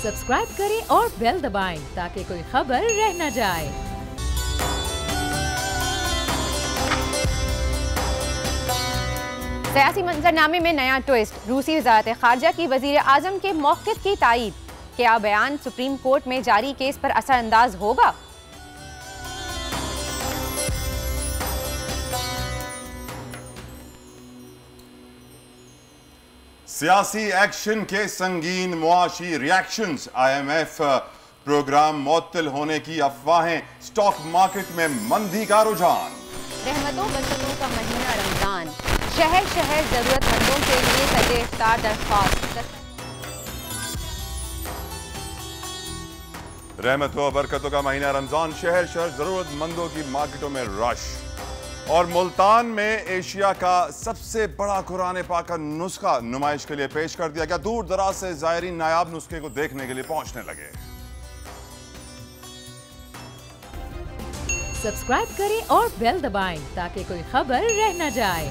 Subscribe करें और bell दबाएं ताकि कोई खबर रह न जाए। सियासी मंजरनामे में नया ट्विस्ट। रूसी वज़ारत ख़ारजा की वज़ीर आज़म के मौक़िफ़ की तायीद। क्या बयान सुप्रीम कोर्ट में जारी केस पर असरअंदाज होगा? सियासी एक्शन के संगीन मुआशी रिएक्शंस, IMF प्रोग्राम मुअत्तल होने की अफवाहें, स्टॉक मार्केट में मंदी का रुझान। रहमतों बरकतों का महीना रमजान, शहर शहर जरूरतमंदों के लिए सजे इफ्तार दरख्वास्त। रहमतों बरकतों का महीना रमजान, शहर शहर जरूरतमंदों की मार्केटों में रश। और मुल्तान में एशिया का सबसे बड़ा कुरान पाक का नुस्खा नुमाइश के लिए पेश कर दिया गया। दूर दराज से ज़ायरीन नायाब नुस्खे को देखने के लिए पहुंचने लगे। सब्सक्राइब करें और बेल दबाएं ताकि कोई खबर रह न जाए।